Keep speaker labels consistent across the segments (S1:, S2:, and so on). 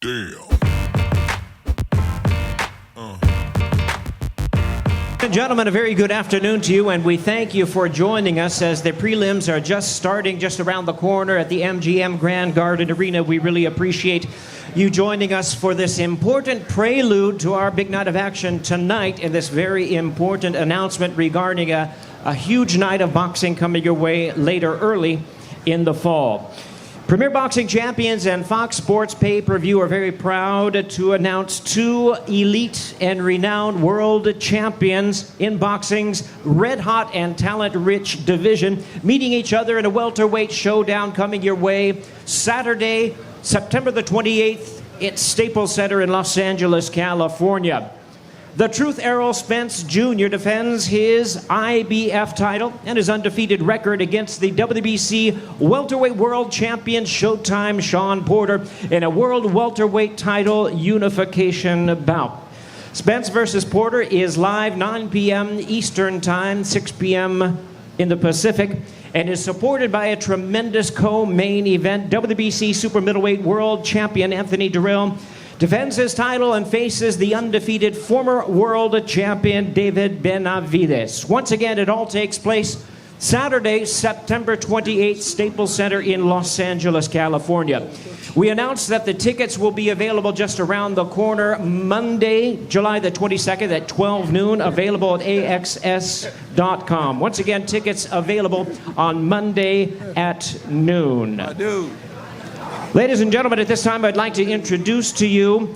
S1: Damn.
S2: Ladies and gentlemen, a very good afternoon to you, and we thank you for joining us as the prelims are just starting just around the corner at the MGM Grand Garden Arena. We really appreciate you joining us for this important prelude to our big night of action tonight and this very important announcement regarding a huge night of boxing coming your way later early in the fall. Premier Boxing Champions and Fox Sports Pay-Per-View are very proud to announce two elite and renowned world champions in boxing's red-hot and talent-rich division, meeting each other in a welterweight showdown coming your way Saturday, September the 28th at Staples Center in Los Angeles, California. The Truth Errol Spence Jr. defends his IBF title and his undefeated record against the WBC welterweight world champion Showtime Shawn Porter in a world welterweight title unification bout. Spence versus Porter is live 9 p.m. Eastern Time, 6 p.m. in the Pacific, and is supported by a tremendous co-main event. WBC super middleweight world champion Anthony Dirrell defends his title and faces the undefeated former world champion David Benavidez. Once again, it all takes place Saturday, September 28th, Staples Center in Los Angeles, California. We announced that the tickets will be available just around the corner Monday, July the 22nd at 12 noon, available at AXS.com. Once again, tickets available on Monday at noon. Ladies and gentlemen, at this time, I'd like to introduce to you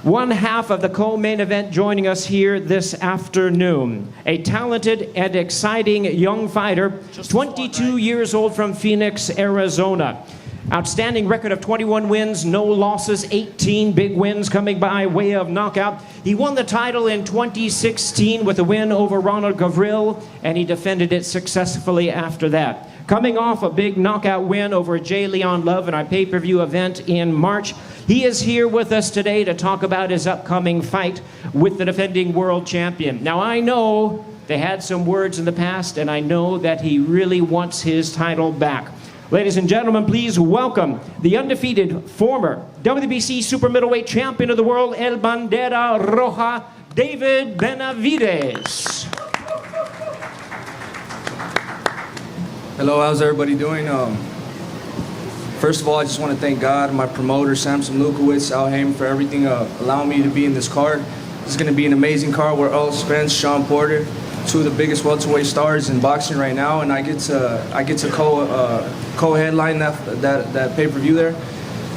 S2: one half of the co-main event joining us here this afternoon. A talented and exciting young fighter, 22 years old from Phoenix, Arizona. Outstanding record of 21 wins, no losses, 18 big wins coming by way of knockout. He won the title in 2016 with a win over Ronald Gavril, and he defended it successfully after that. Coming off a big knockout win over J. Leon Love in our pay-per-view event in March, he is here with us today to talk about his upcoming fight with the defending world champion. Now, I know they had some words in the past, and I know that he really wants his title back. Ladies and gentlemen, please welcome the undefeated former WBC super middleweight champion of the world, El Bandera Roja, David Benavidez.
S3: Hello, how's everybody doing? First of all, I just want to thank God, my promoter, Samson Lukowitz, Al Haim, for everything, allowing me to be in this card. This is going to be an amazing card where Errol Spence, Shawn Porter, two of the biggest welterweight stars in boxing right now, and I get to co-headline that pay-per-view there,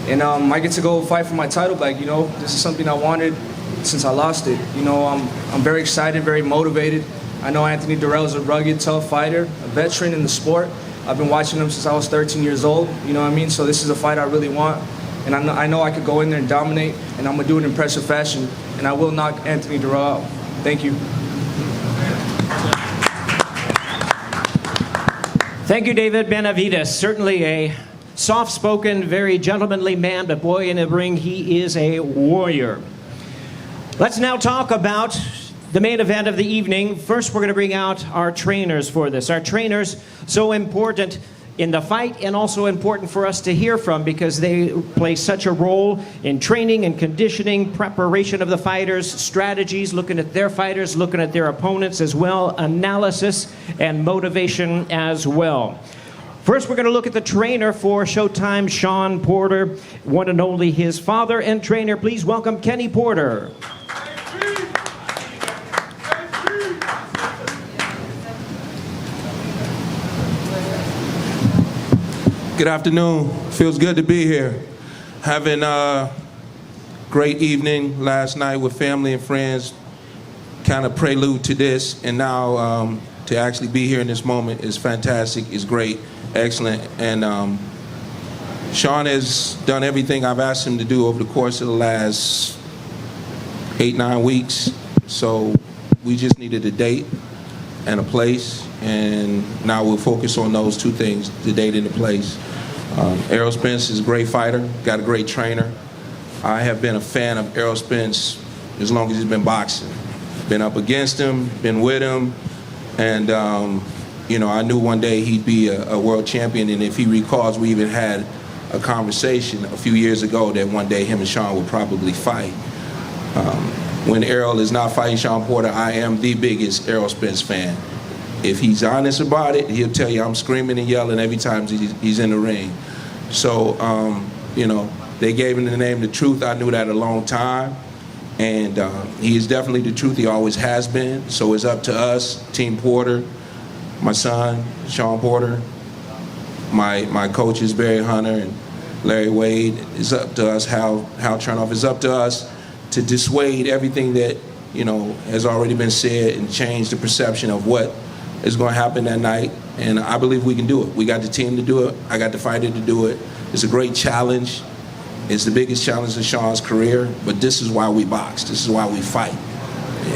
S3: and I get to go fight for my title back. You know, this is something I wanted since I lost it. You know, I'm very excited, very motivated. I know Anthony Dirrell is a rugged, tough fighter, a veteran in the sport. I've been watching him since I was 13 years old, you know what I mean? So this is a fight I really want, and I know I could go in there and dominate, and I'm going to do it in impressive fashion, and I will knock Anthony Dirrell out. Thank you.
S2: Thank you, David Benavidez. Certainly a soft-spoken, very gentlemanly man, but boy, in the ring, he is a warrior. Let's now talk about the main event of the evening. First, we're going to bring out our trainers for this. Our trainers, so important in the fight and also important for us to hear from because they play such a role in training and conditioning, preparation of the fighters, strategies, looking at their fighters, looking at their opponents as well, analysis and motivation as well. First, we're going to look at the trainer for Showtime, Shawn Porter, one and only his father and trainer. Please welcome Kenny Porter.
S4: Good afternoon. Feels good to be here. Having a great evening last night with family and friends, kind of prelude to this, and now to actually be here in this moment is fantastic, is great, excellent, and Shawn has done everything I've asked him to do over the course of the last 8-9 weeks, so we just needed a date and a place, and now we'll focus on those two things, the date and the place. Errol Spence is a great fighter, got a great trainer. I have been a fan of Errol Spence as long as he's been boxing. Been up against him, been with him, and you know, I knew one day he'd be a world champion, and if he recalls, we even had a conversation a few years ago that one day him and Shawn would probably fight. When Errol is not fighting Shawn Porter, I am the biggest Errol Spence fan. If he's honest about it, he'll tell you I'm screaming and yelling every time he's in the ring. So, you know, they gave him the name The Truth. I knew that a long time. And he is definitely the truth. He always has been. So it's up to us, Team Porter, my son, Shawn Porter, my coaches, Barry Hunter and Larry Wade. It's up to us, Hal Chernoff. It's up to us to dissuade everything that, you know, has already been said and change the perception of what is going to happen that night. And I believe we can do it. We got the team to do it. I got the fighter to do it. It's a great challenge. It's the biggest challenge in Shawn's career, but this is why we box. This is why we fight.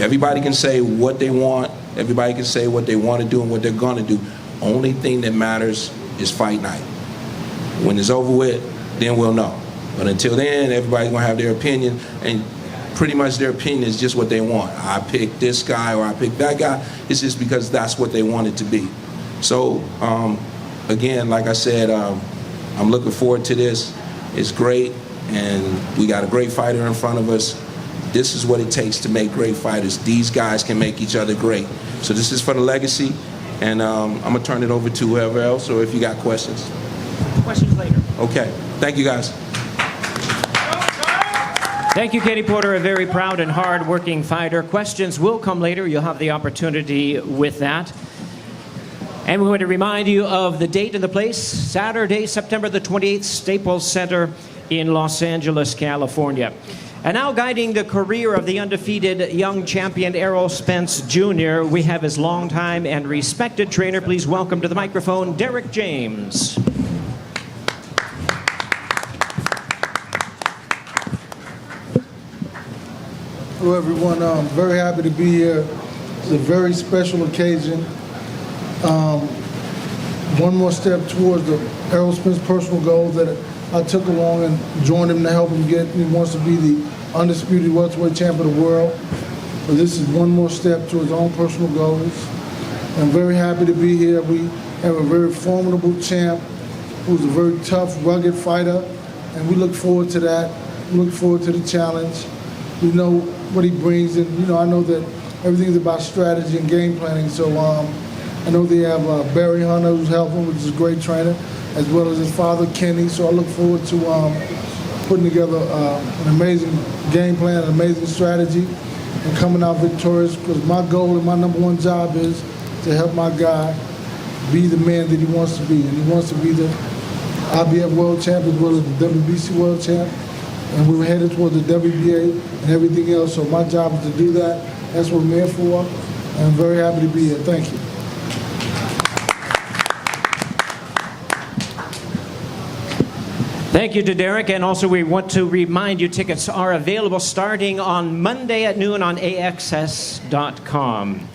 S4: Everybody can say what they want. Everybody can say what they want to do and what they're going to do. Only thing that matters is fight night. When it's over with, then we'll know. But until then, everybody's going to have their opinion, and pretty much their opinion is just what they want. I pick this guy or I pick that guy. It's just because that's what they want it to be. So, again, like I said, I'm looking forward to this. It's great, and we got a great fighter in front of us. This is what it takes to make great fighters. These guys can make each other great. So this is for the legacy, and I'm going to turn it over to whoever else, or if you got questions.
S2: Questions later.
S4: Okay. Thank you, guys.
S2: Thank you, Katie Porter, a very proud and hard-working fighter. Questions will come later. You'll have the opportunity with that. And we want to remind you of the date and the place. Saturday, September the 28th, Staples Center in Los Angeles, California. And now guiding the career of the undefeated young champion Errol Spence Jr., we have his longtime and respected trainer. Please welcome to the microphone, Derrick James.
S1: Hello, everyone. I'm very happy to be here. It's a very special occasion. One more step towards the Errol Spence personal goal that I took along and joined him to help him get. He wants to be the undisputed welterweight champion of the world. So this is one more step to his own personal goals. I'm very happy to be here. We have a very formidable champ who's a very tough, rugged fighter, and we look forward to that. We look forward to the challenge. We know what he brings, and you know, I know that everything's about strategy and game planning. So I know they have Barry Hunter who's helping, which is a great trainer, as well as his father Kenny. So I look forward to putting together an amazing game plan, an amazing strategy, and coming out victorious. Because my goal and my #1 job is to help my guy be the man that he wants to be, and he wants to be the IBF world champ as well as the WBC world champ. And we're headed towards the WBA and everything else. So my job is to do that. That's what I'm here for. And I'm very happy to be here. Thank you.
S2: Thank you to Derrick, and also we want to remind you tickets are available starting on Monday at noon on AXS.com.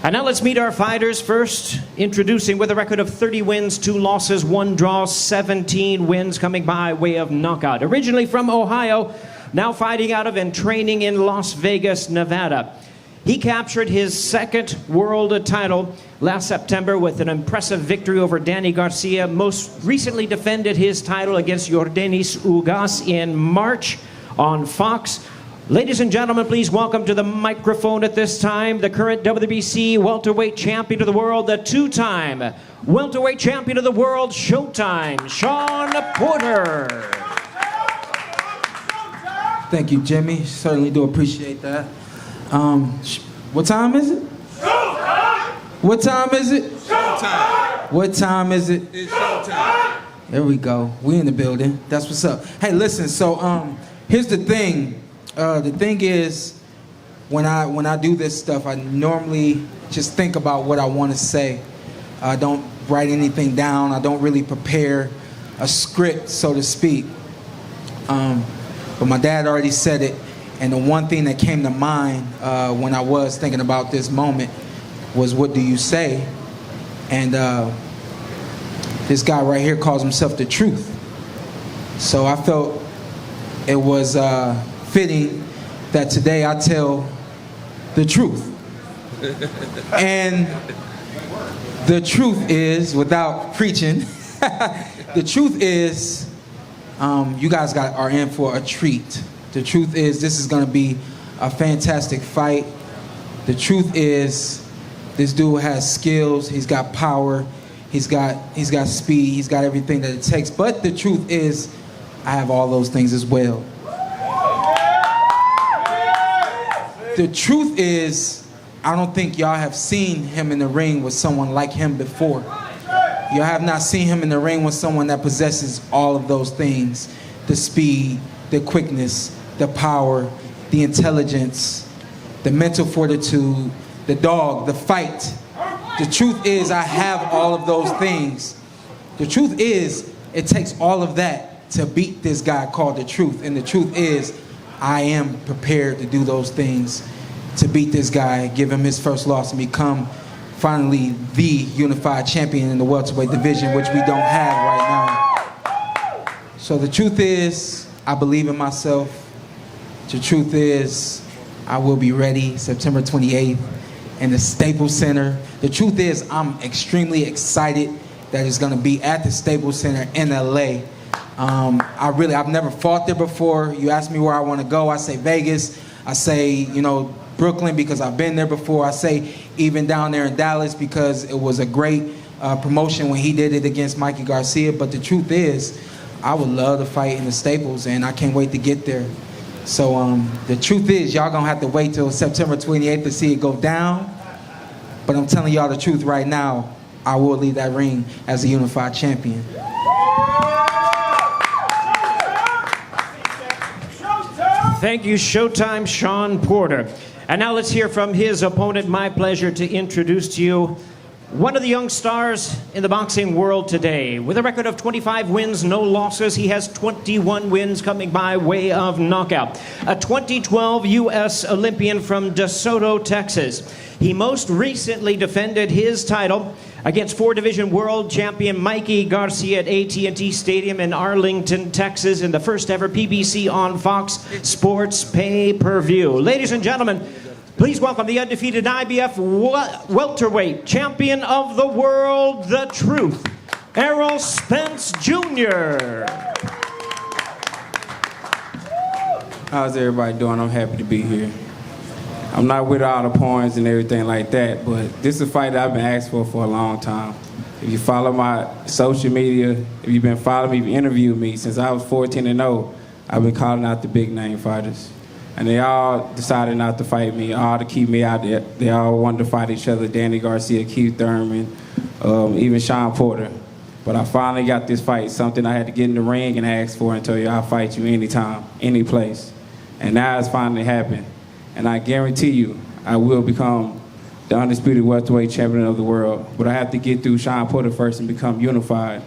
S2: And now let's meet our fighters. First, introducing with a record of 30 wins, 2 losses, 1 draw, 17 wins, coming by way of knockout. Originally from Ohio, now fighting out of and training in Las Vegas, Nevada. He captured his second world title last September with an impressive victory over Danny Garcia. Most recently defended his title against Yordenis Ugas in March on Fox. Ladies and gentlemen, please welcome to the microphone at this time the current WBC welterweight champion of the world, the 2-time welterweight champion of the world, Showtime, Shawn Porter.
S5: Thank you, Jimmy. Certainly do appreciate that. What time is it? Showtime! What time is it? Showtime! What time is it?
S4: It's showtime.
S5: There we go. We in the building. That's what's up. Hey, listen. So, here's the thing. The thing is, when I do this stuff, I normally just think about what I want to say. I don't write anything down. I don't really prepare a script, so to speak. But my dad already said it, and the one thing that came to mind when I was thinking about this moment was, what do you say? And this guy right here calls himself the Truth. So I felt it was fitting that today I tell the truth. And the truth is, without preaching, the truth is You guys are in for a treat. The truth is, this is going to be a fantastic fight. The truth is, this dude has skills. He's got power. He's got speed. He's got everything that it takes. But the truth is, I have all those things as well. The truth is, I don't think y'all have seen him in the ring with someone like him before. You have not seen him in the ring with someone that possesses all of those things. The speed, the quickness, the power, the intelligence, the mental fortitude, the dog, the fight. The truth is, I have all of those things. The truth is, it takes all of that to beat this guy called The Truth. And the truth is, I am prepared to do those things to beat this guy, give him his first loss, and become finally the unified champion in the welterweight division, which we don't have right now. So the truth is, I believe in myself. The truth is, I will be ready September 28th in the Staples Center. The truth is, I'm extremely excited that it's gonna be at the Staples Center in LA. I've never fought there before. You ask me where I wanna go, I say Vegas. I say, Brooklyn because I've been there before. I say even down there in Dallas because it was a great promotion when he did it against Mikey Garcia. But the truth is, I would love to fight in the Staples, and I can't wait to get there. So the truth is, y'all gonna have to wait till September 28th to see it go down. But I'm telling y'all the truth right now, I will leave that ring as a unified champion.
S2: Thank you, Showtime Shawn Porter. And now let's hear from his opponent. My pleasure to introduce to you one of the young stars in the boxing world today. With a record of 25 wins, no losses, he has 21 wins coming by way of knockout. A 2012 U.S. Olympian from DeSoto, Texas. He most recently defended his title against four-division world champion Mikey Garcia at AT&T Stadium in Arlington, Texas, in the first ever PBC on Fox Sports pay-per-view. Ladies and gentlemen, please welcome the undefeated IBF welterweight champion of the world, The Truth, Errol Spence Jr.
S6: How's everybody doing? I'm happy to be here. I'm not with all the points and everything like that, but this is a fight that I've been asked for a long time. If you follow my social media, if you've been following me, you've interviewed me since I was 14-0, I've been calling out the big name fighters. And they all decided not to fight me, all to keep me out there. They all wanted to fight each other, Danny Garcia, Keith Thurman, even Shawn Porter. But I finally got this fight, something I had to get in the ring and ask for and tell you I'll fight you anytime, any place. And now it's finally happened. And I guarantee you, I will become the undisputed welterweight champion of the world. But I have to get through Shawn Porter first and become unified.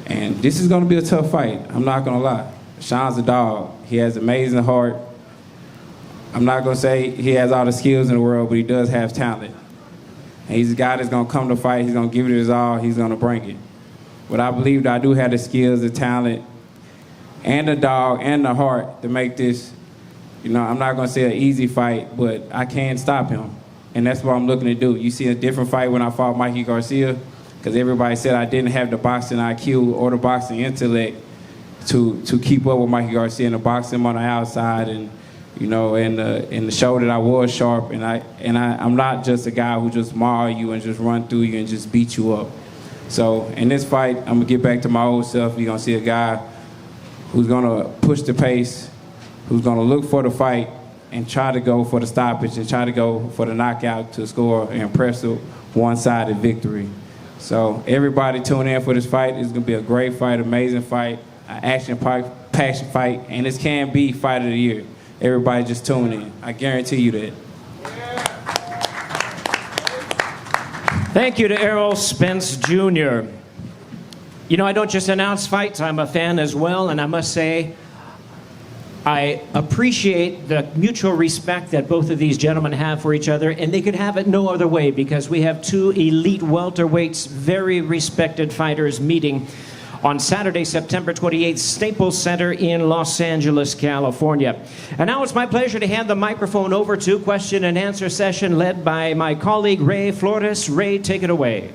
S6: And this is gonna be a tough fight, I'm not gonna lie. Shawn's a dog, he has amazing heart. I'm not gonna say he has all the skills in the world, but he does have talent. And he's a guy that's gonna come to fight, he's gonna give it his all, he's gonna bring it. But I believe that I do have the skills, the talent, and the dog, and the heart to make this, I'm not gonna say an easy fight, but I can stop him. And that's what I'm looking to do. You see a different fight when I fought Mikey Garcia, because everybody said I didn't have the boxing IQ or the boxing intellect to keep up with Mikey Garcia and to box him on the outside, and in the show that I was sharp, and I'm not just a guy who just maul you and just run through you and just beat you up. So in this fight, I'm gonna get back to my old self. You're gonna see a guy who's gonna push the pace, who's gonna look for the fight and try to go for the stoppage and try to go for the knockout to score an impressive one-sided victory. So everybody tune in for this fight. It's gonna be a great fight, amazing fight, an action passion fight, and this can be fight of the year. Everybody just tune in. I guarantee you that.
S2: Thank you to Errol Spence Jr. I don't just announce fights, I'm a fan as well, and I must say, I appreciate the mutual respect that both of these gentlemen have for each other, and they could have it no other way because we have two elite welterweights, very respected fighters meeting on Saturday, September 28th, Staples Center in Los Angeles, California. And now it's my pleasure to hand the microphone over to question and answer session led by my colleague Ray Flores. Ray, take it away.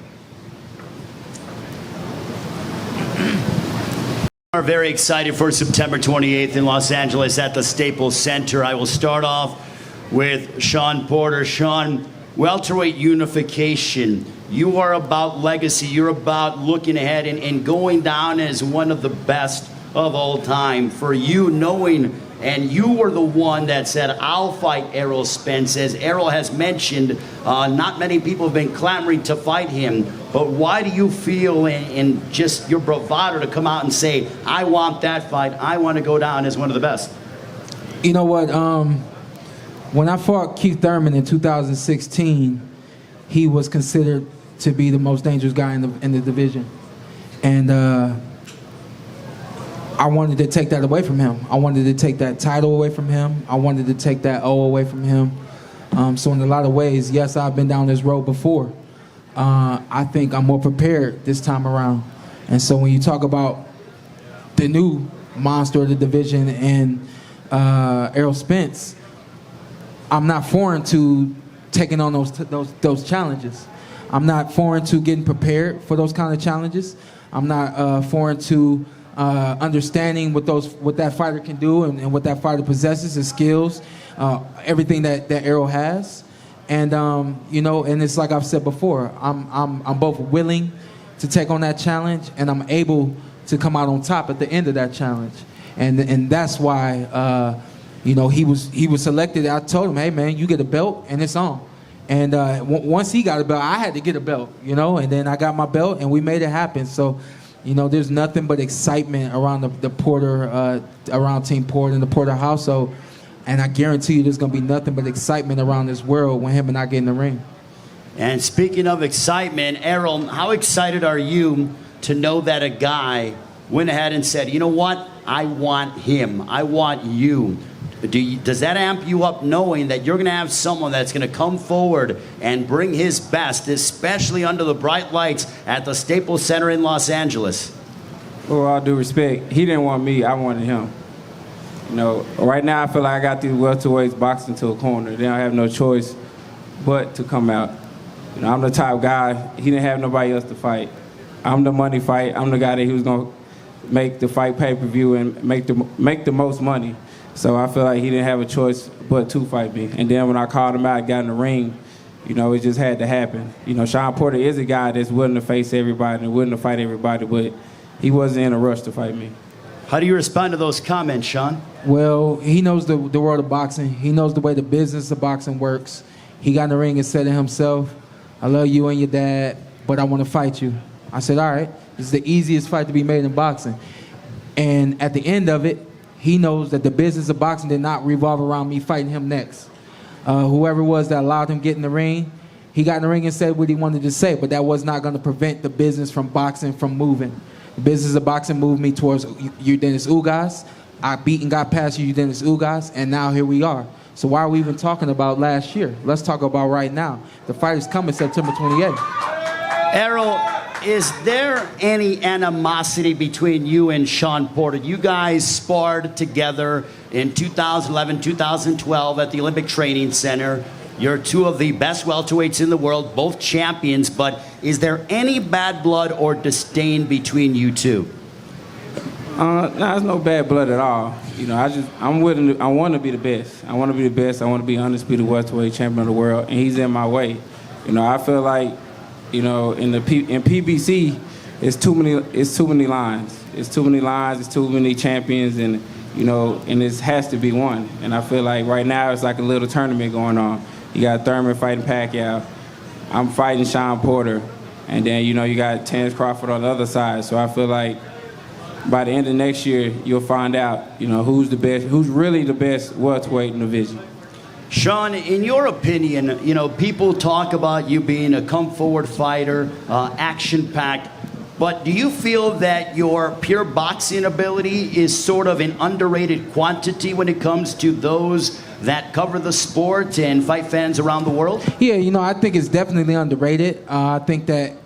S7: Are very excited for September 28th in Los Angeles at the Staples Center. I will start off with Shawn Porter. Shawn, welterweight unification. You are about legacy. You're about looking ahead and going down as one of the best of all time. For you, knowing, and you were the one that said, I'll fight Errol Spence. As Errol has mentioned, not many people have been clamoring to fight him. But why do you feel in just your bravado to come out and say, I want that fight, I want to go down as one of the best?
S5: You know what? When I fought Keith Thurman in 2016, he was considered to be the most dangerous guy in the division. And I wanted to take that away from him. I wanted to take that title away from him. I wanted to take that O away from him. So in a lot of ways, yes, I've been down this road before. I think I'm more prepared this time around. And so when you talk about the new monster of the division and Errol Spence, I'm not foreign to taking on those challenges. I'm not foreign to getting prepared for those kind of challenges. I'm not foreign to understanding what that fighter can do and what that fighter possesses, his skills, everything that Errol has. And you know, and it's like I've said before, I'm both willing to take on that challenge, and I'm able to come out on top at the end of that challenge. And that's why you know, he was selected. I told him, hey man, you get a belt and it's on. And once he got a belt, I had to get a belt, you know, and then I got my belt and we made it happen. So, you know, there's nothing but excitement around the Porter, around Team Porter and the Porter household. And I guarantee you there's going to be nothing but excitement around this world when him and I get in the ring.
S7: And speaking of excitement, Errol, how excited are you to know that a guy went ahead and said, you know what, I want him, I want you? Does that amp you up knowing that you're going to have someone that's going to come forward and bring his best, especially under the bright lights at the Staples Center in Los Angeles?
S6: Well, all due respect, he didn't want me, I wanted him. You know, right now I feel like I got these welterweights boxing to a corner. They don't have no choice but to come out. You know, I'm the top guy. He didn't have nobody else to fight. I'm the money fight. I'm the guy that he was going to make the fight pay-per-view and make the most money. So I feel like he didn't have a choice but to fight me. And then when I called him out, got in the ring, you know, it just had to happen. You know, Shawn Porter is a guy that's willing to face everybody and willing to fight everybody, but he wasn't in a rush to fight me.
S7: How do you respond to those comments, Shawn?
S5: Well, he knows the world of boxing. He knows the way the business of boxing works. He got in the ring and said to himself, I love you and your dad, but I want to fight you. I said, all right, this is the easiest fight to be made in boxing. And at the end of it, he knows that the business of boxing did not revolve around me fighting him next. Whoever it was that allowed him to get in the ring, he got in the ring and said what he wanted to say, but that was not going to prevent the business from boxing from moving. The business of boxing moved me towards Dennis Ugas. I beat and got past Dennis Ugas, and now here we are. So why are we even talking about last year? Let's talk about right now. The fight is coming September 28th.
S7: Errol, is there any animosity between you and Shawn Porter? You guys sparred together in 2011, 2012 at the Olympic Training Center. You're two of the best welterweights in the world, both champions, but is there any bad blood or disdain between you two?
S6: No, there's no bad blood at all. You know, I want to be the best. I want to be the best. I want to be undisputed welterweight champion of the world, and he's in my way. You know, I feel like, you know, in PBC, it's too many lines. It's too many lines. It's too many champions, and you know, and it has to be one. And I feel like right now it's like a little tournament going on. You got Thurman fighting Pacquiao. I'm fighting Shawn Porter, and then you know you got Terence Crawford on the other side. So I feel like by the end of next year, you'll find out, you know, who's the best, who's really the best welterweight in the division.
S7: Shawn, in your opinion, you know, people talk about you being a come-forward fighter, action-packed, but do you feel that your pure boxing ability is sort of an underrated quantity when it comes to those that cover the sport and fight fans around the world?
S5: Yeah, you know, I think it's definitely underrated. I think that,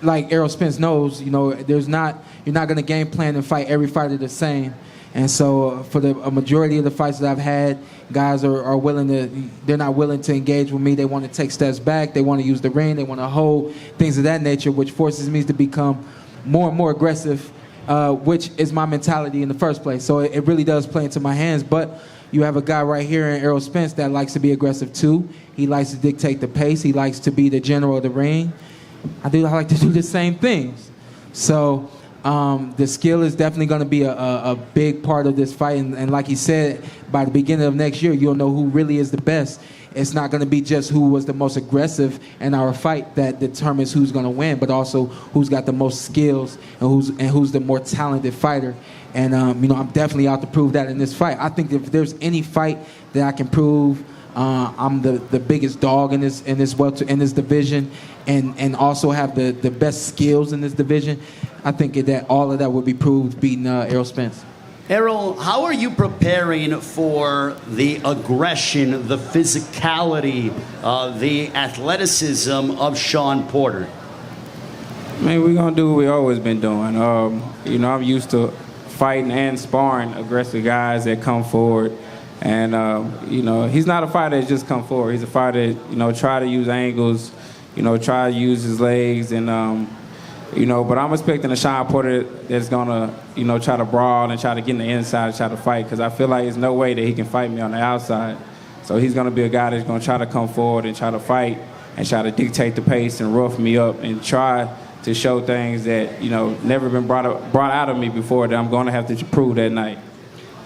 S5: like Errol Spence knows, you know, you're not going to game plan and fight every fighter the same. And so for a majority of the fights that I've had, guys are willing to, they're not willing to engage with me. They want to take steps back. They want to use the ring. They want to hold, things of that nature, which forces me to become more and more aggressive which is my mentality in the first place. So it really does play into my hands. But you have a guy right here in Errol Spence that likes to be aggressive too. He likes to dictate the pace. He likes to be the general of the ring. I like to do the same things. So the skill is definitely going to be a big part of this fight. And like he said, by the beginning of next year, you'll know who really is the best. It's not going to be just who was the most aggressive in our fight that determines who's going to win, but also who's got the most skills and who's the more talented fighter. And I'm definitely out to prove that in this fight. I think if there's any fight that I can prove I'm the biggest dog in this division, and also have the best skills in this division, I think that all of that would be proved beating Errol Spence.
S7: Errol, how are you preparing for the aggression, the physicality, the athleticism of Shawn Porter?
S6: Man, we're going to do what we've always been doing. I'm used to fighting and sparring aggressive guys that come forward. And, he's not a fighter that just come forward. He's a fighter that, try to use angles, try to use his legs. And, but I'm expecting a Shawn Porter that's going to, try to brawl and try to get in the inside and try to fight, because I feel like there's no way that he can fight me on the outside. So he's going to be a guy that's going to try to come forward and try to fight and try to dictate the pace and rough me up and try to show things that, never been brought out of me before that I'm going to have to prove that night.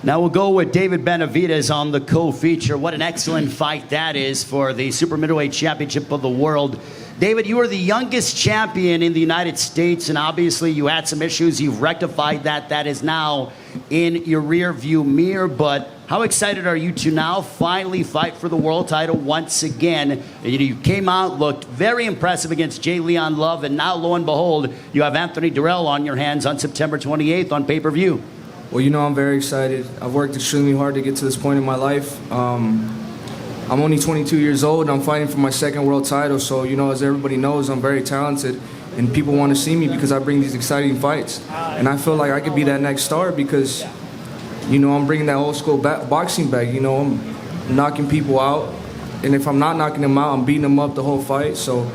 S7: Now we'll go with David Benavidez on the co-feature. What an excellent fight that is for the Super Middleweight Championship of the World. David, you are the youngest champion in the United States, and obviously you had some issues. You've rectified that. That is now in your rear-view mirror. But how excited are you to now finally fight for the world title once again? You came out, looked very impressive against J. Leon Love, and now, lo and behold, you have Anthony Dirrell on your hands on September 28th on pay-per-view.
S3: Well, I'm very excited. I've worked extremely hard to get to this point in my life. I'm only 22 years old, and I'm fighting for my second world title. So, as everybody knows, I'm very talented, and people want to see me because I bring these exciting fights. And I feel like I could be that next star because, I'm bringing that old school boxing back. I'm knocking people out, and if I'm not knocking them out, I'm beating them up the whole fight. So,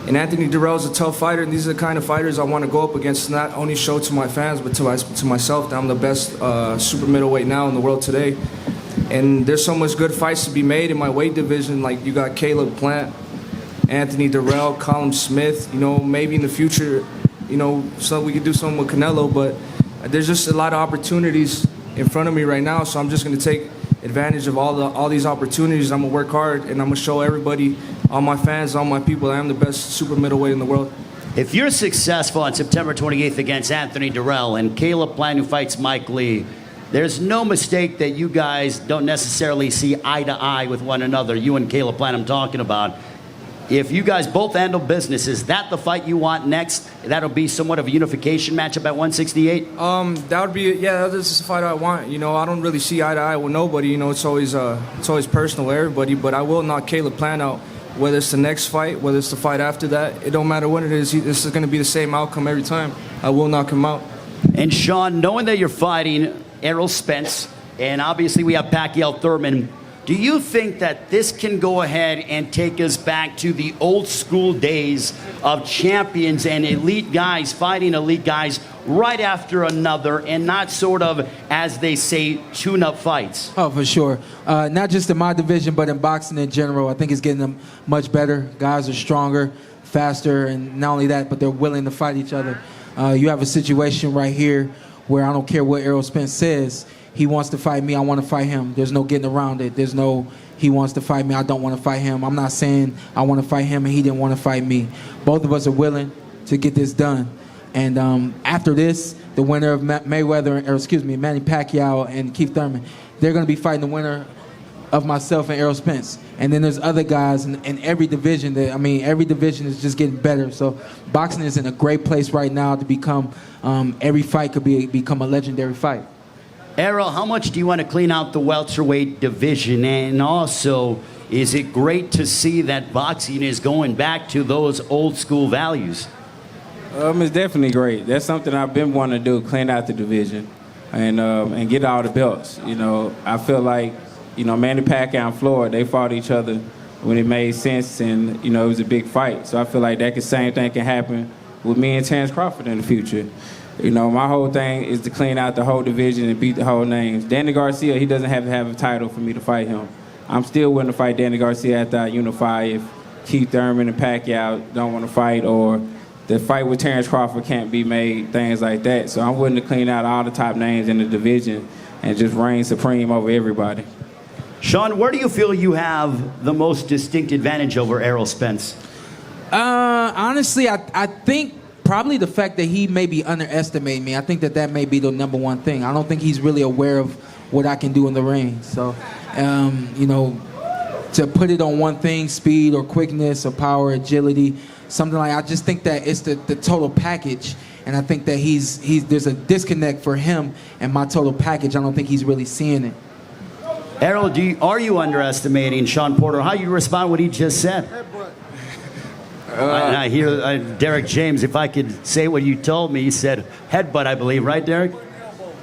S3: and Anthony Dirrell is a tough fighter, and these are the kind of fighters I want to go up against, not only show to my fans, but to myself that I'm the best super middleweight now in the world today. And there's so much good fights to be made in my weight division. Like, you got Caleb Plant, Anthony Dirrell, Colin Smith. Maybe in the future, so we could do something with Canelo. But there's just a lot of opportunities in front of me right now. So I'm just going to take advantage of all these opportunities. I'm going to work hard, and I'm going to show everybody, all my fans, all my people, that I'm the best super middleweight in the world.
S7: If you're successful on September 28th against Anthony Dirrell and Caleb Plant, who fights Mike Lee, there's no mistake that you guys don't necessarily see eye to eye with one another. You and Caleb Plant I'm talking about. If you guys both handle business, is that the fight you want next? That'll be somewhat of a unification matchup at 168?
S3: That would be, that's the fight I want. I don't really see eye to eye with nobody. It's always personal with everybody. But I will knock Caleb Plant out, whether it's the next fight, whether it's the fight after that. It don't matter what it is. This is going to be the same outcome every time. I will knock him out.
S7: And Shawn, knowing that you're fighting Errol Spence, and obviously we have Pacquiao Thurman, do you think that this can go ahead and take us back to the old school days of champions and elite guys fighting elite guys right after another, and not sort of, as they say, tune-up fights?
S5: Oh, for sure. Not just in my division, but in boxing in general. I think it's getting them much better. Guys are stronger, faster, and not only that, but they're willing to fight each other. You have a situation right here where I don't care what Errol Spence says. He wants to fight me, I want to fight him. There's no getting around it. There's no, he wants to fight me, I don't want to fight him. I'm not saying I want to fight him and he didn't want to fight me. Both of us are willing to get this done. And after this, the winner of Manny Pacquiao and Keith Thurman, they're going to be fighting the winner of myself and Errol Spence. And then there's other guys in every division. Every division is just getting better. So boxing is in a great place right now to become, every fight could become a legendary fight.
S7: Errol, how much do you want to clean out the welterweight division? And also, is it great to see that boxing is going back to those old school values?
S6: It's definitely great. That's something I've been wanting to do, clean out the division and get all the belts. I feel like, Manny Pacquiao and Floyd, they fought each other when it made sense, and, it was a big fight. So I feel like that same thing can happen with me and Terrence Crawford in the future. You know, my whole thing is to clean out the whole division and beat the whole names. Danny Garcia, he doesn't have to have a title for me to fight him. I'm still willing to fight Danny Garcia after I unify if Keith Thurman and Pacquiao don't want to fight, or the fight with Terrence Crawford can't be made, things like that. So I'm willing to clean out all the top names in the division and just reign supreme over everybody.
S7: Shawn, where do you feel you have the most distinct advantage over Errol Spence?
S5: Honestly, I think probably the fact that he may be underestimating me. I think that may be the number one thing. I don't think he's really aware of what I can do in the ring. So, you know, to put it on one thing, speed or quickness or power, agility, something like, I just think that it's the total package. And I think that there's a disconnect for him and my total package. I don't think he's really seeing it.
S7: Errol, are you underestimating Shawn Porter? How you respond to what he just said? I hear Derrick James, if I could say what you told me, he said headbutt, I believe, right, Derrick?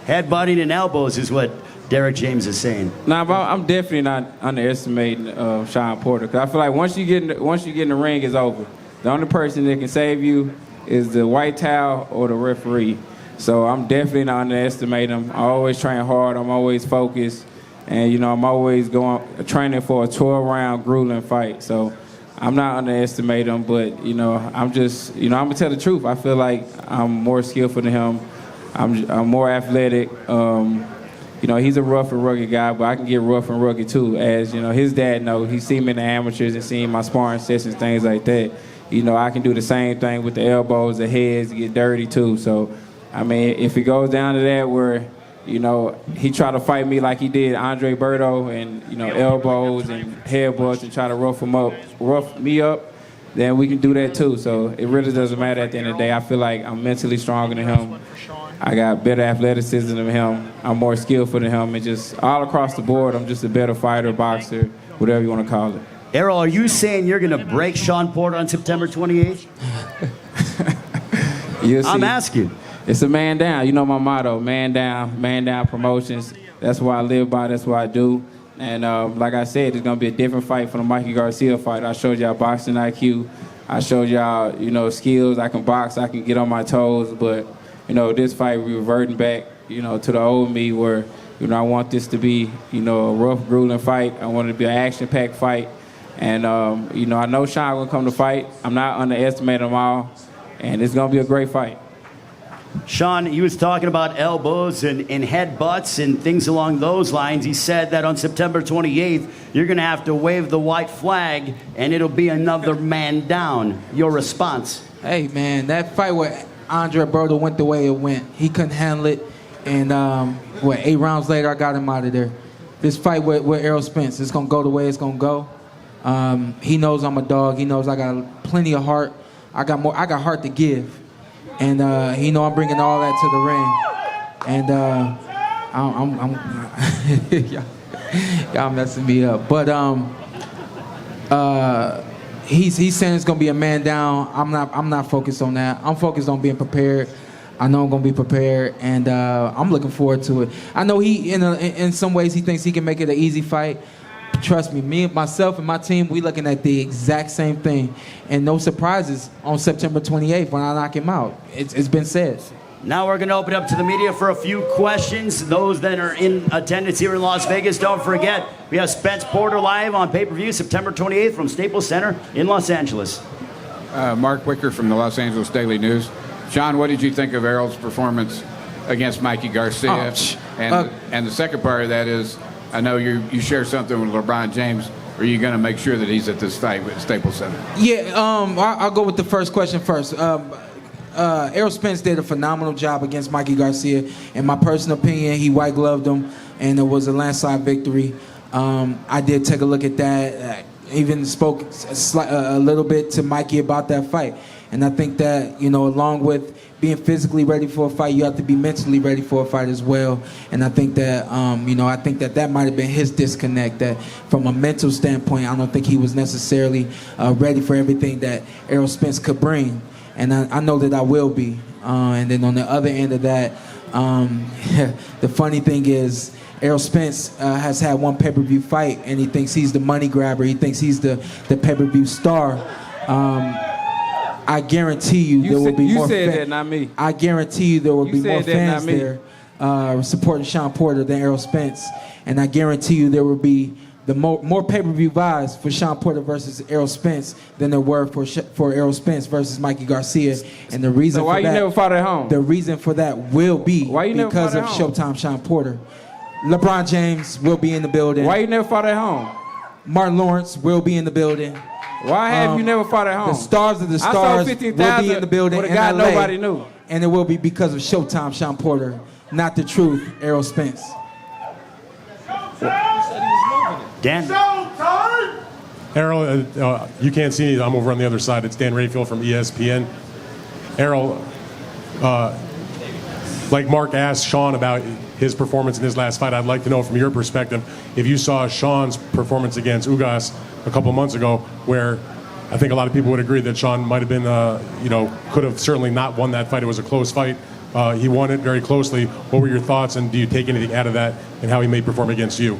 S7: Headbutting and elbows is what Derrick James is saying.
S6: Nah, but I'm definitely not underestimating Shawn Porter, because I feel like once you get in the ring, it's over. The only person that can save you is the white towel or the referee. So I'm definitely not underestimating him. I always train hard. I'm always focused. And, you know, I'm always training for a 12-round grueling fight. So I'm not underestimating him, but, you know, I'm going to tell the truth. I feel like I'm more skillful than him. I'm more athletic. You know, he's a rough and rugged guy, but I can get rough and rugged too. As, you know, his dad knows. He's seen me in the amateurs and seen my sparring sessions, things like that. You know, I can do the same thing with the elbows, the heads, get dirty too. So, I mean, if it goes down to that where, you know, he tried to fight me like he did Andre Berto and, you know, elbows and headbutts and try to rough me up, then we can do that too. So it really doesn't matter at the end of the day. I feel like I'm mentally stronger than him. I got better athleticism than him. I'm more skillful than him. And just all across the board, I'm just a better fighter, boxer, whatever you want to call it.
S7: Errol, are you saying you're going to break Shawn Porter on September 28th? I'm asking.
S6: It's a man down. You know my motto, man down promotions. That's what I live by. That's what I do. And like I said, it's going to be a different fight from the Mikey Garcia fight. I showed y'all boxing IQ. I showed y'all, you know, skills. I can box. I can get on my toes. But, you know, this fight, we're reverting back, you know, to the old me where, you know, I want this to be, you know, a rough, grueling fight. I want it to be an action-packed fight. And, you know, I know Shawn will come to fight. I'm not underestimating them all. And it's going to be a great fight.
S7: Shawn, he was talking about elbows and headbutts and things along those lines. He said that on September 28th, you're going to have to wave the white flag and it'll be another man down. Your response?
S5: Hey, man, that fight with Andre Berto went the way it went. He couldn't handle it. And, 8 rounds later, I got him out of there. This fight with Errol Spence, it's going to go the way it's going to go. He knows I'm a dog. He knows I got plenty of heart. I got heart to give. And he know I'm bringing all that to the ring, and y'all messing me up. But he's saying it's gonna be a man down. I'm not focused on that. I'm focused on being prepared. I know I'm gonna be prepared, and I'm looking forward to it. I know he in some ways he thinks he can make it an easy fight. Trust me, myself and my team, we looking at the exact same thing. And no surprises on September 28th when I knock him out. It's been said.
S7: Now we're going to open up to the media for a few questions. Those that are in attendance here in Las Vegas, don't forget, we have Spence Porter live on pay-per-view September 28th from Staples Center in Los Angeles.
S8: Mark Wicker from the Los Angeles Daily News. Shawn, what did you think of Errol's performance against Mikey Garcia? And the second part of that is, I know you share something with LeBron James. Are you going to make sure that he's at this fight at Staples Center?
S5: Yeah, I'll go with the first question first. Errol Spence did a phenomenal job against Mikey Garcia. In my personal opinion, he white-gloved him, and it was a landslide victory. I did take a look at that. Even spoke a little bit to Mikey about that fight. And I think that, you know, along with being physically ready for a fight, you have to be mentally ready for a fight as well. And I think that, that might have been his disconnect, that from a mental standpoint, I don't think he was necessarily ready for everything that Errol Spence could bring. And I know that I will be. And then on the other end of that, the funny thing is, Errol Spence has had one pay-per-view fight, and he thinks he's the money grabber. He thinks he's the pay-per-view star. I guarantee you there will be
S6: you
S5: more
S6: said
S5: fans.
S6: that, not me.
S5: I guarantee you there will
S6: You
S5: be
S6: said
S5: more
S6: that,
S5: fans
S6: not me.
S5: there supporting Shawn Porter than Errol Spence. And I guarantee you there will be more pay-per-view buys for Shawn Porter versus Errol Spence than there were for Errol Spence versus Mikey Garcia. And the reason
S6: So why
S5: for
S6: you
S5: that,
S6: never fought at home?
S5: the reason for that will be
S6: Why you never
S5: because
S6: fought
S5: of
S6: at home?
S5: Showtime Shawn Porter. LeBron James will be in the building.
S6: Why you never fought at home?
S5: Martin Lawrence will be in the building.
S6: Why have you never fought at home?
S5: The stars of the
S6: I saw
S5: stars will
S6: 15,000
S5: be in the building
S6: with a
S5: in
S6: guy
S5: LA,
S6: nobody knew.
S5: and it will be because of Showtime Shawn Porter, not the truth, Errol Spence.
S7: Dan.
S9: Errol, you can't see me. I'm over on the other side. It's Dan Rayfield from ESPN. Errol, like Mark asked Shawn about his performance in his last fight, I'd like to know from your perspective if you saw Shawn's performance against Ugas a couple months ago, where I think a lot of people would agree that Shawn might have been, could have certainly not won that fight. It was a close fight. He won it very closely. What were your thoughts, and do you take anything out of that and how he may perform against you?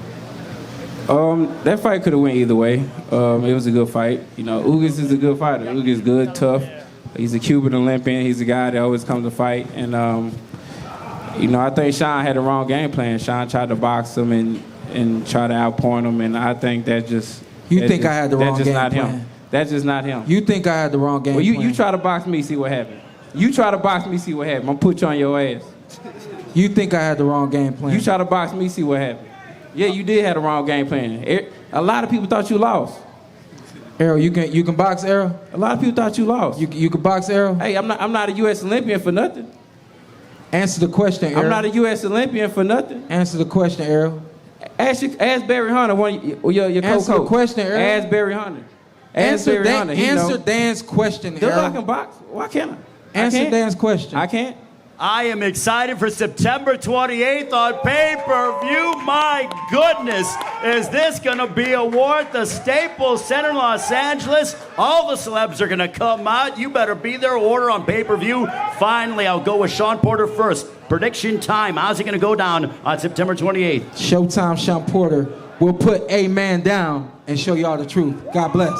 S6: That fight could have went either way. It was a good fight. Ugas is a good fighter. Ugas is good, tough. He's a Cuban Olympian. He's a guy that always comes to fight. And, I think Shawn had the wrong game plan. Shawn tried to box him and try to outpoint him, and I think that just...
S5: You think I had the wrong game
S6: not
S5: plan?
S6: him. That's just not him.
S5: You think I had the wrong game
S6: Well,
S5: plan?
S6: you try to box me, see what happens. You try to box me, see what happens. I'm gonna put you on your ass.
S5: You think I had the wrong game plan?
S6: You try to box me, see what happens. Yeah, you did have the wrong game plan. A lot of people thought you lost.
S5: Errol, you can box, Errol?
S6: A lot of people thought you lost.
S5: You can box, Errol?
S6: Hey, I'm not a U.S. Olympian for nothing.
S5: Answer the question, Errol.
S6: I'm not a U.S. Olympian for nothing.
S5: Answer the question, Errol.
S6: Ask Barry Hunter, your co-coach.
S5: Answer the question, Errol.
S6: Ask Barry Hunter. Ask Barry Hunter.
S5: Answer Dan's question,
S6: Does
S5: Errol.
S6: I can box? Why can't I?
S5: Answer Dan's question.
S6: I can't.
S7: I am excited for September 28th on pay-per-view. My goodness, is this going to be a war at the Staples Center in Los Angeles? All the celebs are going to come out. You better be there. Order on pay-per-view. Finally, I'll go with Shawn Porter first. Prediction time. How's it going to go down on September 28th?
S5: Showtime Shawn Porter will put a man down and show y'all the truth. God bless.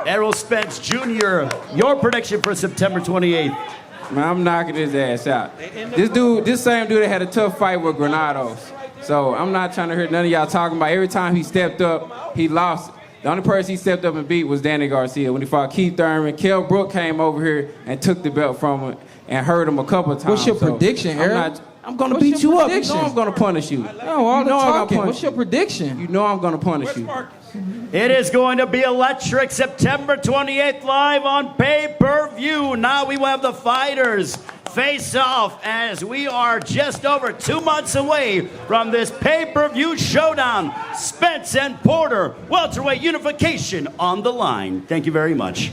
S7: Errol Spence Jr., your prediction for September 28th.
S6: Man, I'm knocking his ass out. This same dude that had a tough fight with Granados. So I'm not trying to hear none of y'all talking about every time he stepped up, he lost. The only person he stepped up and beat was Danny Garcia. When he fought Keith Thurman, Kell Brook came over here and took the belt from him and hurt him a couple of times.
S5: What's your prediction, Errol?
S6: I'm going to beat you up. You know I'm going to punish you.
S5: No, all the talking. What's your prediction?
S6: You know I'm going to punish you.
S7: It is going to be electric September 28th live on pay-per-view. Now we will have the fighters face off as we are just over 2 months away from this pay-per-view showdown. Spence and Porter, welterweight unification on the line. Thank you very much.